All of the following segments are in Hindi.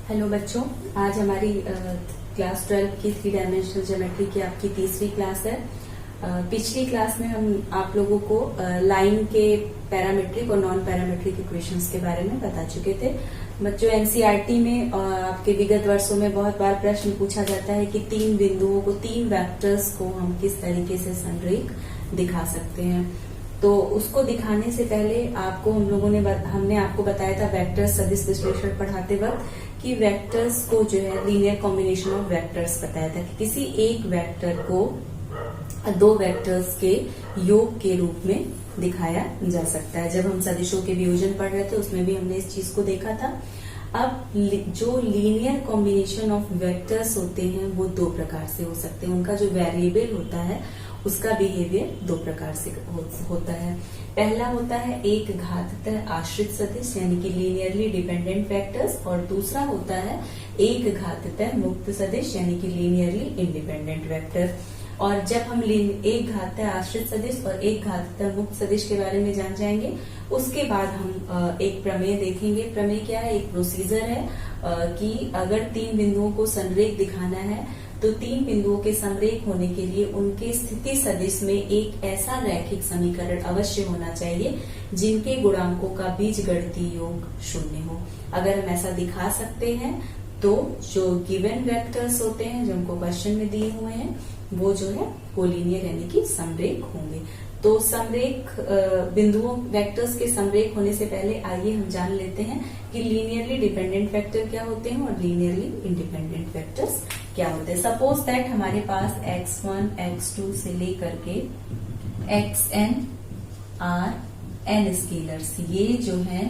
हेलो बच्चों, आज हमारी क्लास 12 की 3 डायमेंशनल ज्योमेट्री की आपकी तीसरी क्लास है। पिछली क्लास में हम आप लोगों को लाइन के पैरामीट्रिक और नॉन पैरामीट्रिक इक्वेशंस के बारे में बता चुके थे। बच्चों, एनसीईआरटी में आपके विगत वर्षों में बहुत बार प्रश्न पूछा जाता है कि तीन बिंदुओं को, तीन वेक्टर्स को हम किस तरीके से संरेख दिखा सकते हैं। तो उसको दिखाने से पहले आपको हमने आपको बताया था वेक्टर सदिश विश्लेषण पढ़ाते वक्त कि वेक्टर्स को जो है लीनियर कॉम्बिनेशन ऑफ वेक्टर्स बताया था कि किसी एक वेक्टर को दो वेक्टर्स के योग के रूप में दिखाया जा सकता है। जब हम सदिशों के वियोजन पढ़ रहे थे उसमें भी हमने इस चीज को देखा था। अब जो लीनियर कॉम्बिनेशन ऑफ वेक्टर्स होते हैं वो दो प्रकार से हो सकते हैं। उनका जो वेरिएबल होता है उसका बिहेवियर दो प्रकार से होता है। पहला होता है एक घाततः आश्रित सदिश यानी कि लीनियरली डिपेंडेंट वेक्टर्स, और दूसरा होता है एक घाततः मुक्त सदिश यानी कि लीनियरली इंडिपेंडेंट वेक्टर। और जब हम एक घाततः आश्रित सदिश और एक घाततः मुक्त सदिश के बारे में जान जाएंगे, उसके बाद हम एक प्रमेय देखेंगे। प्रमेय क्या है? एक प्रोसीजर है कि अगर तीन बिंदुओं को संरेख दिखाना है तो तीन बिंदुओं के समरेख होने के लिए उनके स्थिति सदिश में एक ऐसा रैखिक समीकरण अवश्य होना चाहिए जिनके गुणांकों का बीजगणितीय योग 0 हो। अगर हम ऐसा दिखा सकते हैं तो जो गिवन वेक्टर्स होते हैं जो हमको क्वेश्चन में दिए हुए हैं वो जो है कोलिनियर यानी कि समरेख होंगे। तो समरेख बिंदुओं वेक्टर्स के समरेख होने से पहले आइए हम जान लेते हैं कि लीनियरली डिपेंडेंट वेक्टर क्या होते हैं और लीनियरली इंडिपेंडेंट वेक्टर्स क्या होते हैं। सपोज दैट हमारे पास x1, x2 से लेकर के xn आर n स्केलर्स, ये जो है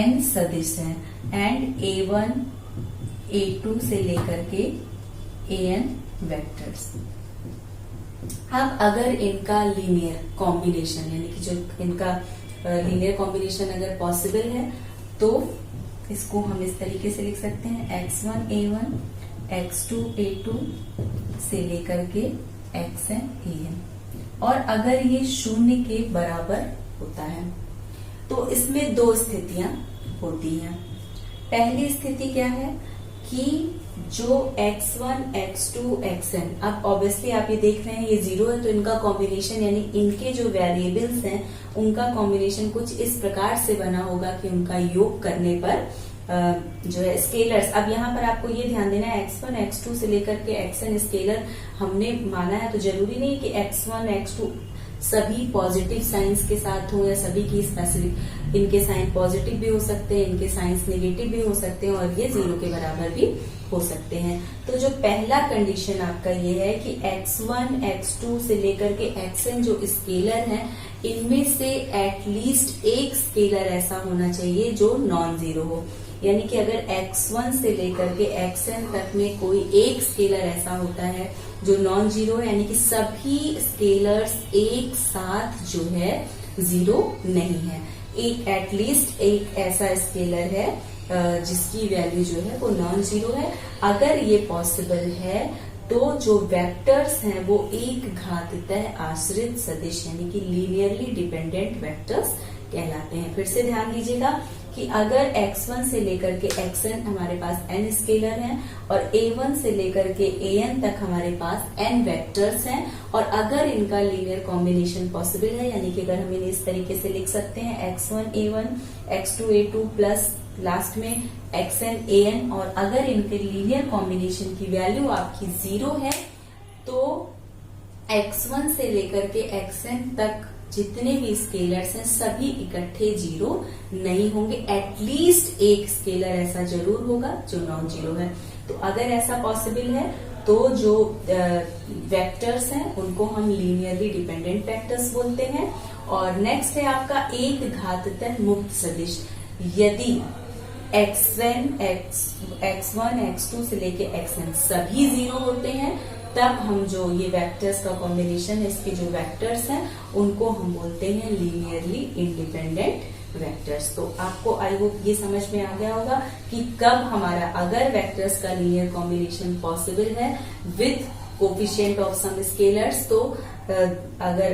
n सदिश है, एंड a1, a2 से लेकर के an वेक्टर्स। अब अगर इनका लीनियर कॉम्बिनेशन यानी कि जो इनका लीनियर कॉम्बिनेशन अगर पॉसिबल है तो इसको हम इस तरीके से लिख सकते हैं x1 a1, x2 a2 से लेकर के xn an। और अगर ये 0 के बराबर होता है तो इसमें दो स्थितियां होती हैं। पहली स्थिति क्या है कि जो x1, x2, xn, अब ऑब्वियसली आप ये देख रहे हैं ये 0 है तो इनका कॉम्बिनेशन यानी इनके जो वेरिएबल्स हैं उनका कॉम्बिनेशन कुछ इस प्रकार से बना होगा कि उनका योग करने पर जो है स्केलर्स। अब यहाँ पर आपको ये ध्यान देना है x1, x2 से लेकर के xn स्केलर हमने माना है, तो जरूरी नहीं कि x1, x2 सभी पॉजिटिव साइंस के साथ हो या सभी की स्पेसिफिक, इनके साइन पॉजिटिव भी हो सकते हैं, इनके साइंस नेगेटिव भी हो सकते हैं और ये 0 के बराबर भी हो सकते हैं। तो जो पहला कंडीशन आपका ये है कि x1, x2 से लेकर के xn जो स्केलर हैं इनमें से एटलीस्ट एक स्केलर ऐसा होना चाहिए जो नॉन जीरो हो। यानी कि अगर x1 से लेकर के xn तक में कोई एक स्केलर ऐसा होता है जो नॉन जीरो है, यानी कि सभी स्केलर्स एक साथ जो है 0 नहीं है, एक एटलीस्ट एक ऐसा स्केलर है जिसकी वैल्यू जो है वो नॉन जीरो है। अगर ये पॉसिबल है तो जो वेक्टर्स हैं वो एक घाततः आश्रित सदिश यानी कि लीनियरली डिपेंडेंट वेक्टर्स कहलाते हैं। फिर से ध्यान दीजिएगा कि अगर x1 से लेकर के xn हमारे पास n स्केलर हैं और a1 से लेकर के an तक हमारे पास n वेक्टर्स हैं, और अगर इनका लीनियर कॉम्बिनेशन पॉसिबल है यानी कि अगर हम इन्हें इस तरीके से लिख सकते हैं x1 a1, x2 a2 plus last में xn an, और अगर इनके लीनियर कॉम्बिनेशन की वैल्यू आपकी 0 है तो x1 से लेकर के xn तक जितने भी स्केलर्स हैं सभी इकट्ठे 0 नहीं होंगे, एटलीस्ट एक स्केलर ऐसा जरूर होगा जो नॉन जीरो है। तो अगर ऐसा पॉसिबल है तो जो वेक्टर्स हैं उनको हम लीनियरली डिपेंडेंट वेक्टर्स बोलते हैं। और नेक्स्ट है आपका एक घाततः मुक्त सदिश। यदि x1, x2 से लेके xn सभी 0 होते हैं तब हम जो ये वेक्टर्स का कॉम्बिनेशन है, इसके जो वेक्टर्स हैं उनको हम बोलते हैं लीनियरली इंडिपेंडेंट वेक्टर्स। तो आपको आई होप ये समझ में आ गया होगा कि कब हमारा अगर वेक्टर्स का लीनियर कॉम्बिनेशन पॉसिबल है with coefficient of some scalars, तो अगर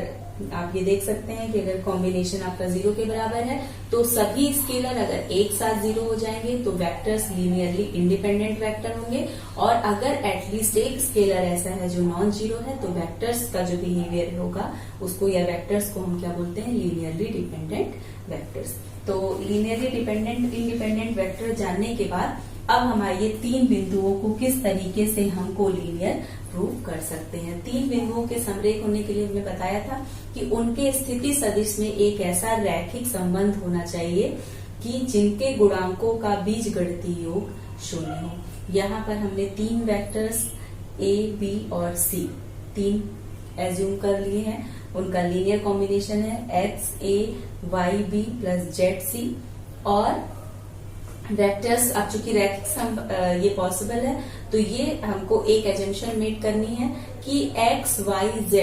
आप ये देख सकते हैं कि अगर कॉम्बिनेशन आपका 0 के बराबर है तो सभी स्केलर अगर एक साथ 0 हो जाएंगे तो वेक्टर्स लीनियरली इंडिपेंडेंट वेक्टर होंगे, और अगर एटलीस्ट एक स्केलर ऐसा है जो नॉन जीरो है तो वेक्टर्स का जो बिहेवियर होगा उसको या वेक्टर्स को हम क्या बोलते हैं, लीनियरली डिपेंडेंट वेक्टर्स। तो लीनियरली डिपेंडेंट इंडिपेंडेंट वेक्टर जानने के बाद अब हमारे ये 3 बिंदुओं को किस तरीके से हम कोलिनियर प्रूव कर सकते हैं। 3 बिंदुओं के समरेख होने के लिए हमने बताया था कि उनके स्थिति सदिश में एक ऐसा रैखिक संबंध होना चाहिए कि जिनके गुणांकों का बीजगणितीय योग 0 हो। यहाँ पर हमने 3 वेक्टर्स A, B और C 3 एज्यूम कर लिए हैं। उनका लीनियर कॉम्बिनेशन है XA YB प्लस ZC, और वेक्टर्स अब चूंकि रैखिक ये पॉसिबल है तो ये हमको एक एजम्पशन मेक करनी है कि X Y Z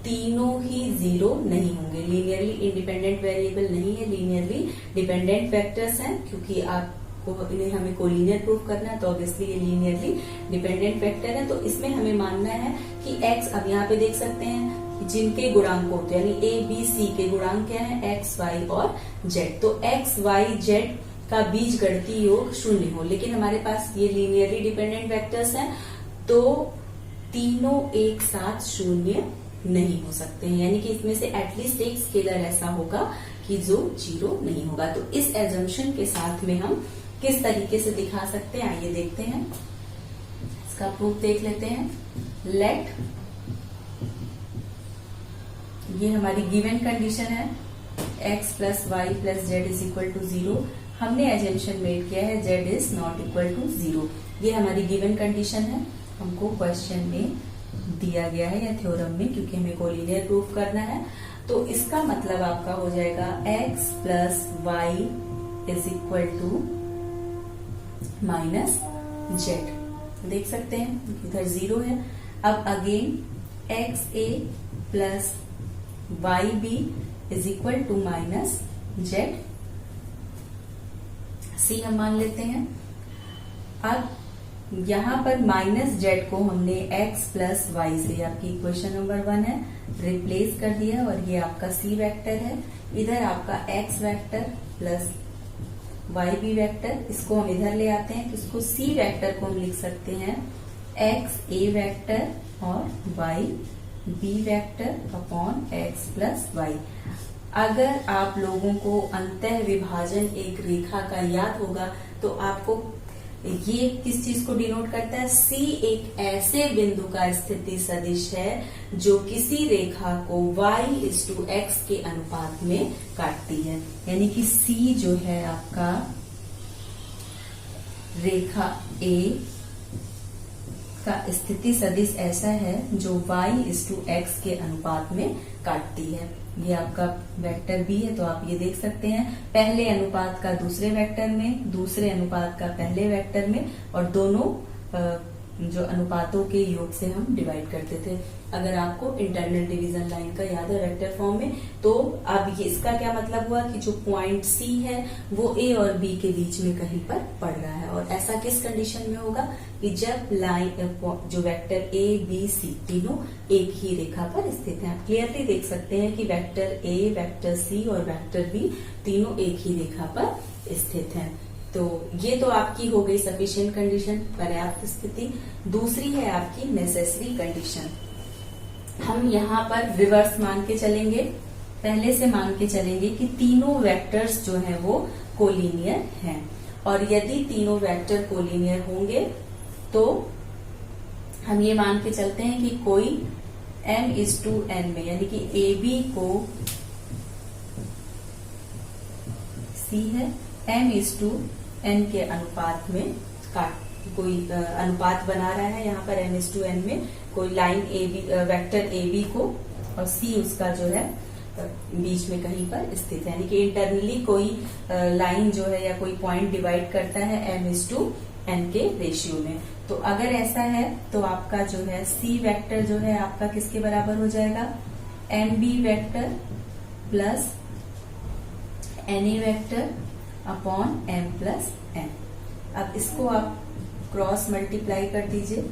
तीनों ही 0 नहीं होंगे, लीनियरली इंडिपेंडेंट वेरिएबल नहीं है, लीनियरली डिपेंडेंट वेक्टर्स हैं। क्योंकि आपको इन्हें हमें कोलिनियर प्रूफ करना है तो ऑब्वियसली ये लीनियरली डिपेंडेंट वेक्टर है। तो इसमें हमें मानना है कि X, अब यहाँ पे देख सकते हैं जिनके गुणांक होते हैं यानी A B C के गुणांक क्या है, X Y और Z। तो X Y Z का बीजगणितीय योग 0 हो, लेकिन हमारे पास ये लीनियरली डिपेंडेंट वेक्टर्स हैं तो तीनों एक साथ 0 नहीं हो सकते हैं, यानी कि इसमें से एटलीस्ट एक स्केलर ऐसा होगा कि जो 0 नहीं होगा। तो इस एजम्पशन के साथ में हम किस तरीके से दिखा सकते हैं, आइए देखते हैं, इसका प्रूफ देख लेते हैं। लेट, ये हमारी गिवन कंडीशन है x plus y plus z is equal to 0। हमने एजम्पशन मेड किया है z is not equal to 0। ये हमारी गिवन कंडीशन है, हमको क्वेश्चन में दिया गया है या थ्योरम में, क्योंकि हमें कोलिनियर प्रूफ करना है। तो इसका मतलब आपका हो जाएगा x plus Y is equal to minus Z. देख सकते हैं इधर 0 है। अब again X A plus Y B is equal to minus Z, C हम मान लेते हैं। अब यहां पर माइनस जेड को हमने x प्लस वाई से, आपकी इक्वेशन नंबर 1 है, रिप्लेस कर दिया और ये आपका सी वेक्टर है। इधर आपका x vector plus Y b vector, इसको हम इधर ले आते हैं तो इसको सी वेक्टर को हम लिख सकते हैं x ए वेक्टर और y b vector upon x plus y. अगर आप लोगों को अंतः विभाजन एक रेखा का याद होगा तो आपको ये किस चीज को डिनोट करता है, C एक ऐसे बिंदु का स्थिति सदिश है जो किसी रेखा को y/x के अनुपात में काटती है। यानी कि C जो है आपका रेखा A का स्थिति सदिश ऐसा है जो y/x के अनुपात में काटती है। ये आपका वेक्टर बी है, तो आप ये देख सकते हैं पहले अनुपात का दूसरे वेक्टर में, दूसरे अनुपात का पहले वेक्टर में, और दोनों जो अनुपातों के योग से हम डिवाइड करते थे। अगर आपको इंटरनल डिवीजन लाइन का याद है वेक्टर फॉर्म में, तो अब ये इसका क्या मतलब हुआ कि जो पॉइंट सी है वो ए और बी के बीच में कहीं पर पड़ रहा है। और ऐसा किस कंडीशन में होगा कि जब लाइन जो वेक्टर ए बी सी तीनों एक ही रेखा पर स्थित हैं। आप क्लियरली देख सकते हैं कि वेक्टर ए, वेक्टर सी और वेक्टर बी तीनों एक ही रेखा पर स्थित हैं। तो ये तो आपकी हो गई सफिशिएंट कंडीशन, पर्याप्त स्थिति। दूसरी है आपकी नेसेसरी कंडीशन। हम यहाँ पर रिवर्स मान के चलेंगे, पहले से मान के चलेंगे कि तीनों वेक्टर्स जो हैं वो कोलिनियर हैं, और यदि तीनों वेक्टर कोलिनियर होंगे तो हम ये मान के चलते हैं कि कोई m/n में, यानी कि AB को C है, m/n के अनुपात में कोई अनुपात बना रहा है। यहाँ पर m/n में कोई लाइन वेक्टर AB को, और C उसका जो है बीच में कहीं पर स्थित है, यानी कि इंटरनली कोई लाइन जो है या कोई पॉइंट डिवाइड करता है m/n के रेशियो में। तो अगर ऐसा है तो आपका जो है C वेक्टर जो है आपका किसके बराबर हो जाएगा, MB vector plus NA vector upon m plus n। अब इसको आप क्रॉस मल्टीप्लाई कर दीजिए,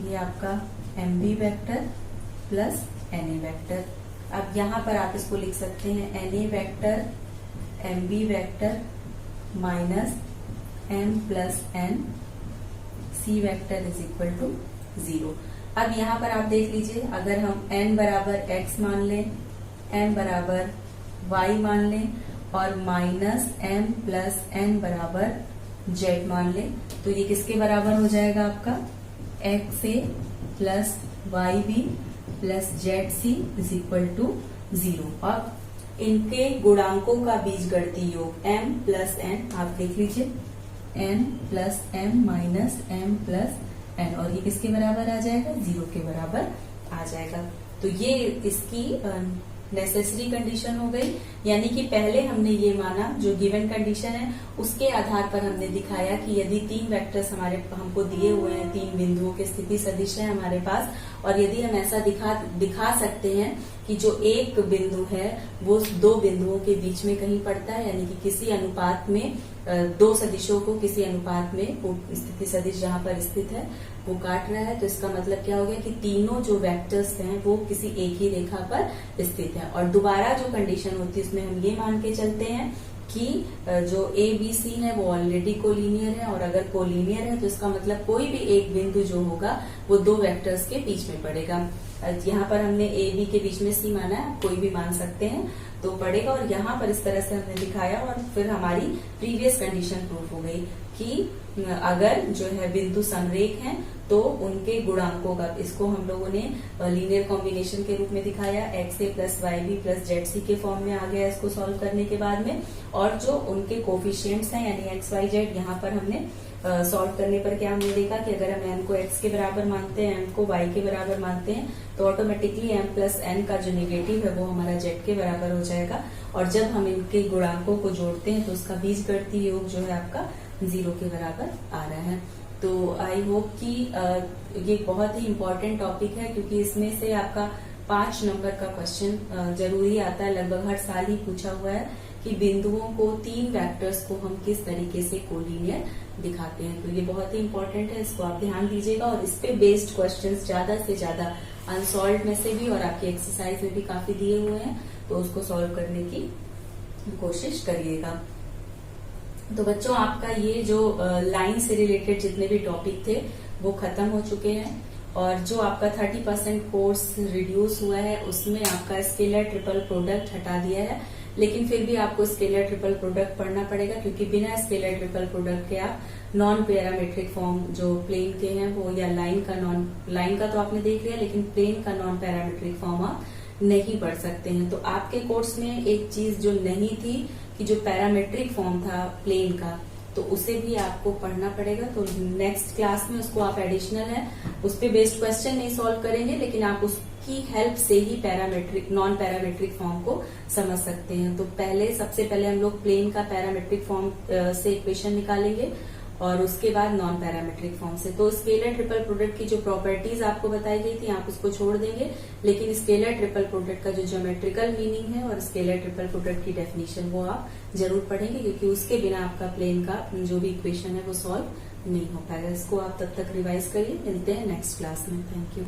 ये आपका MB vector plus n a vector. अब यहाँ पर आप इसको लिख सकते हैं n a vector m b vector minus m plus n c vector is equal to 0। अब यहाँ पर आप देख लीजिए, अगर हम n बराबर x मान लें, m बराबर y मान लें और माइनस m प्लस n बराबर z मान लें, तो ये किसके बराबर हो जाएगा आपका x a plus y b plus z c is equal to 0। अब इनके गुणांकों का बीजगणितीय योग m प्लस n आप देख लीजिए, n plus m minus m plus n, और ये किसके बराबर आ जाएगा 0 के बराबर आ जाएगा। तो ये इसकी नेसेसरी कंडीशन हो गई, यानी कि पहले हमने ये माना जो गिवन कंडीशन है उसके आधार पर हमने दिखाया कि यदि 3 वेक्टर्स हमको दिए हुए हैं, 3 बिंदुओं के स्थिति सदिश है हमारे पास, और यदि हम ऐसा दिखा सकते हैं कि जो एक बिंदु है वो 2 बिंदुओं के बीच में कहीं पड़ता है, यानी कि किसी अनुपात में 2 सदिशों को किसी अनुपात में वो स्थिति सदिश जहां पर स्थित है वो काट रहा है, तो इसका मतलब क्या हो गया कि तीनों जो वेक्टर्स हैं वो किसी एक ही रेखा पर स्थित है। और दोबारा जो कंडीशन होती है उसमें हम ये मान के चलते हैं कि जो ए बी सी है वो ऑलरेडी कोलिनियर है, और अगर कोलिनियर है तो इसका मतलब कोई भी एक बिंदु जो होगा वो 2 वेक्टर्स के बीच में पड़ेगा। यहाँ पर हमने ए बी के बीच में सी माना है, कोई भी मान सकते हैं तो पड़ेगा, और यहाँ पर इस तरह से हमने दिखाया और फिर हमारी प्रीवियस कंडीशन प्रूफ हो गई कि अगर जो है बिंदु समरेख हैं तो उनके गुणांकों का, इसको हम लोगों ने लीनियर कॉम्बिनेशन के रूप में दिखाया, X A plus Y B plus Z C के फॉर्म में आ गया इसको सॉल्व करने के बाद में, और जो उनके कोफिशिएंट्स हैं यानी एक्स वाई जेड, यहाँ पर हमने सॉल्व करने पर क्या हमने देखा कि अगर हम m को x के बराबर मानते हैं, m को y के बराबर मानते हैं, तो ऑटोमेटिकली m प्लस n का जो नेगेटिव है वो हमारा z के बराबर हो जाएगा, और जब हम इनके गुणांकों को जोड़ते हैं तो उसका बीजगणितीय योग जो है आपका 0 के बराबर आ रहा है। तो आई होप कि ये बहुत ही इम्पोर्टेंट टॉपिक है, क्योंकि इसमें से आपका 5 नंबर का क्वेश्चन जरूरी आता है, लगभग हर साल ही पूछा हुआ है कि बिंदुओं को 3 वेक्टर्स को हम किस तरीके से कोलिनियर दिखाते हैं। तो ये बहुत ही इंपॉर्टेंट है, इसको आप ध्यान दीजिएगा, और इस पे बेस्ड क्वेश्चंस ज्यादा से ज्यादा अनसॉल्व में से भी और आपकी एक्सरसाइज में भी काफी दिए हुए हैं, तो उसको सॉल्व करने की कोशिश करिएगा। तो बच्चों, आपका ये जो लाइन से रिलेटेड जितने भी टॉपिक थे वो खत्म हो चुके हैं, और जो आपका 30% कोर्स रिड्यूस हुआ है उसमें आपका स्केलर ट्रिपल प्रोडक्ट हटा दिया है, लेकिन फिर भी आपको स्केलर ट्रिपल प्रोडक्ट पढ़ना पड़ेगा, क्योंकि बिना स्केलर ट्रिपल प्रोडक्ट के आप नॉन पैरामेट्रिक फॉर्म जो प्लेन के हैं वो, या लाइन का तो आपने देख लिया, लेकिन प्लेन का नॉन पैरामेट्रिक फॉर्म आप नहीं पढ़ सकते हैं। तो आपके कोर्स में एक चीज जो नहीं थी कि जो पैरामेट्रिक फॉर्म था प्लेन का, तो उसे भी आपको पढ़ना पड़ेगा। तो नेक्स्ट क्लास में उसको आप एडिशनल है उस पे बेस्ड क्वेश्चन नहीं सॉल्व करेंगे, लेकिन आप उसकी हेल्प से ही पैरामेट्रिक नॉन पैरामेट्रिक फॉर्म को समझ सकते हैं। तो सबसे पहले हम लोग प्लेन का पैरामेट्रिक फॉर्म से इक्वेशन निकालेंगे, और उसके बाद नॉन पैरामेट्रिक फॉर्म से। तो स्केलर ट्रिपल प्रोडक्ट की जो प्रॉपर्टीज आपको बताई गई थी आप उसको छोड़ देंगे, लेकिन स्केलर ट्रिपल प्रोडक्ट का जो ज्योमेट्रिकल मीनिंग है और स्केलर ट्रिपल प्रोडक्ट की डेफिनेशन वो आप जरूर पढ़ेंगे, क्योंकि उसके बिना आपका प्लेन का जो भी इक्वेशन है वो सॉल्व नहीं हो पाएगा। इसको आप तब तक रिवाइज करिए, मिलते हैं नेक्स्ट क्लास में। Thank you.